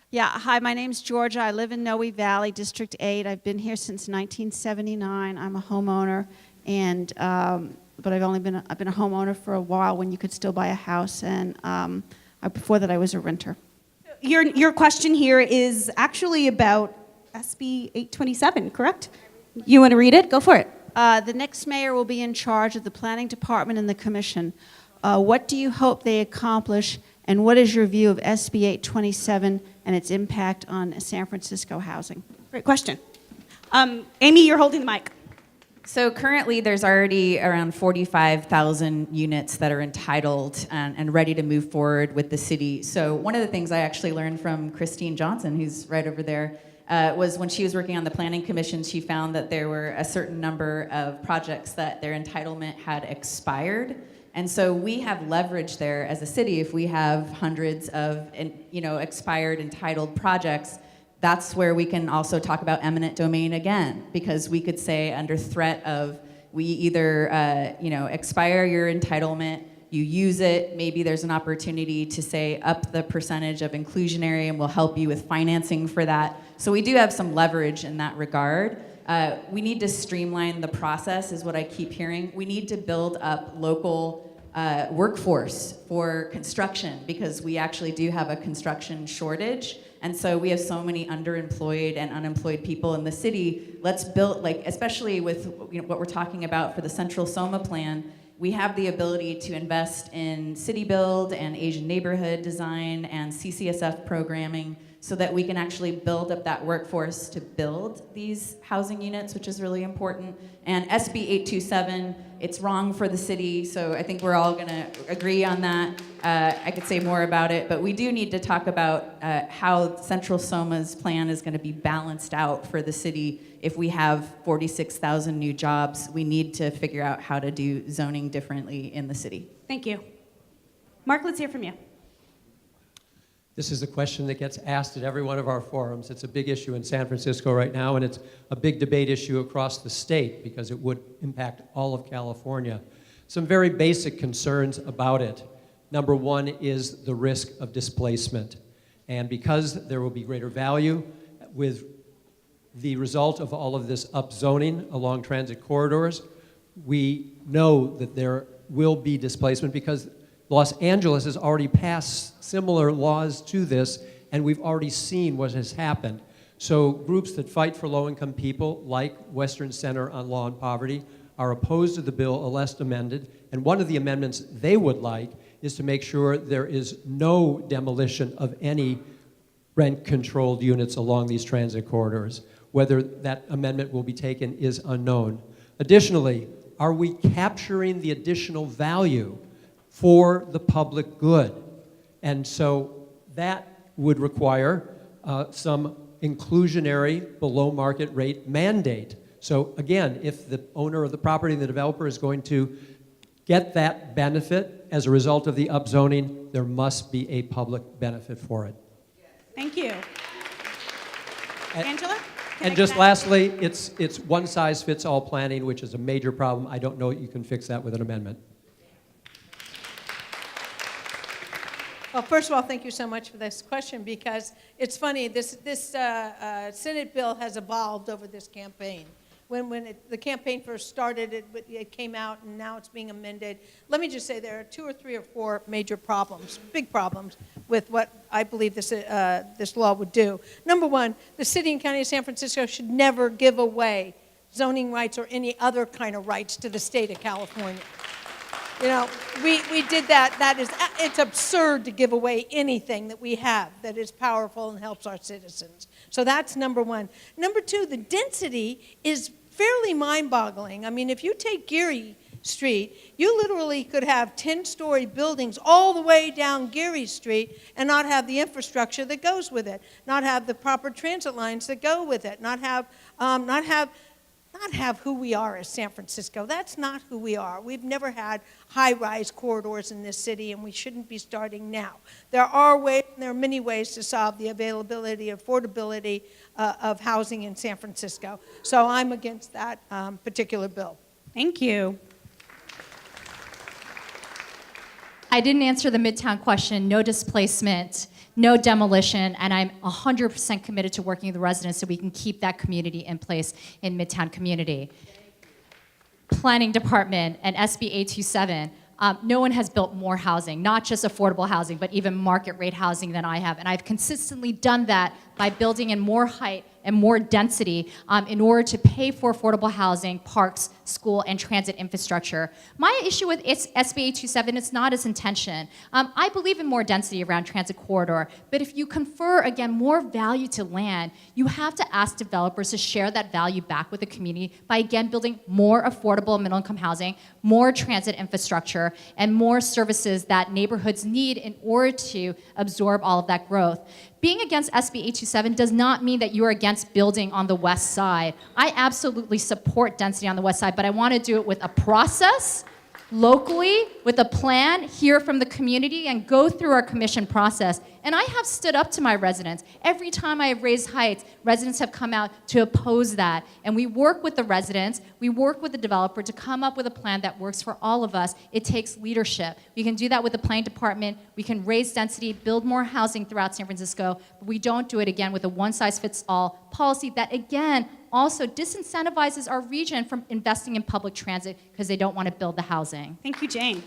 Yeah, hi, my name's Georgia. I live in Noe Valley, District 8. I've been here since 1979. I'm a homeowner, and but I've been a homeowner for a while when you could still buy a house, and before that I was a renter. Your question here is actually about SB 827, correct? You want to read it? Go for it. The next mayor will be in charge of the planning department and the commission. What do you hope they accomplish, and what is your view of SB 827 and its impact on San Francisco housing? Great question. Amy, you're holding the mic. So currently there's already around 45,000 units that are entitled and ready to move forward with the city. So one of the things I actually learned from Christine Johnson, who's right over there, was when she was working on the planning commission, she found that there were a certain number of projects that their entitlement had expired. And so we have leverage there as a city. If we have hundreds of expired entitled projects, that's where we can also talk about eminent domain again, because we could say under threat of we either expire your entitlement, you use it, maybe there's an opportunity to say up the percentage of inclusionary and we'll help you with financing for that. So we do have some leverage in that regard. We need to streamline the process is what I keep hearing. We need to build up local workforce for construction, because we actually do have a construction shortage. And so we have so many underemployed and unemployed people in the city. Let's build, especially with what we're talking about for the Central Soma plan, we have the ability to invest in city build and Asian neighborhood design and CCSF programming so that we can actually build up that workforce to build these housing units, which is really important. And SB 827, it's wrong for the city, so I think we're all gonna agree on that. I could say more about it, but we do need to talk about how Central Soma's plan is gonna be balanced out for the city. If we have 46,000 new jobs, we need to figure out how to do zoning differently in the city. Thank you. Mark, let's hear from you. This is a question that gets asked at every one of our forums. It's a big issue in San Francisco right now, and it's a big debate issue across the state because it would impact all of California. Some very basic concerns about it. Number one is the risk of displacement. And because there will be greater value with the result of all of this upzoning along transit corridors, we know that there will be displacement because Los Angeles has already passed similar laws to this, and we've already seen what has happened. So groups that fight for low-income people, like Western Center on Law and Poverty, are opposed to the bill unless amended, and one of the amendments they would like is to make sure there is no demolition of any rent-controlled units along these transit corridors. Whether that amendment will be taken is unknown. Additionally, are we capturing the additional value for the public good? And so that would require some inclusionary below market rate mandate. So again, if the owner of the property and the developer is going to get that benefit as a result of the upzoning, there must be a public benefit for it. Thank you. Angela? And just lastly, it's one-size-fits-all planning, which is a major problem. I don't know you can fix that with an amendment. Well, first of all, thank you so much for this question, because it's funny, this Senate bill has evolved over this campaign. When the campaign first started, it came out, and now it's being amended. Let me just say there are 2 or 3 or 4 major problems, big problems, with what I believe this law would do. Number one, the city and county of San Francisco should never give away zoning rights or any other kind of rights to the state of California. You know, we did that. It's absurd to give away anything that we have that is powerful and helps our citizens. So that's number one. Number two, the density is fairly mind-boggling. I mean, if you take Geary Street, you literally could have 10-story buildings all the way down Geary Street and not have the infrastructure that goes with it, not have the proper transit lines that go with it, not have who we are as San Francisco. That's not who we are. We've never had high-rise corridors in this city, and we shouldn't be starting now. There are many ways to solve the availability, affordability of housing in San Francisco. So I'm against that particular bill. Thank you. I didn't answer the Midtown question, no displacement. no demolition, and I'm 100% committed to working with the residents so we can keep that community in place in Midtown community. Planning Department and SB 827, no one has built more housing, not just affordable housing, but even market rate housing than I have. And I've consistently done that by building in more height and more density in order to pay for affordable housing, parks, school, and transit infrastructure. My issue with SB 827 is not its intention. I believe in more density around transit corridor, but if you confer, again, more value to land, you have to ask developers to share that value back with the community by, again, building more affordable middle-income housing, more transit infrastructure, and more services that neighborhoods need in order to absorb all of that growth. Being against SB 827 does not mean that you are against building on the west side. I absolutely support density on the west side, but I want to do it with a process, locally, with a plan, hear from the community, and go through our commission process. And I have stood up to my residents. Every time I have raised heights, residents have come out to oppose that. And we work with the residents, we work with the developer to come up with a plan that works for all of us. It takes leadership. We can do that with the planning department. We can raise density, build more housing throughout San Francisco, but we don't do it, again, with a one-size-fits-all policy that, again, also disincentivizes our region from investing in public transit because they don't want to build the housing. Thank you, Jane.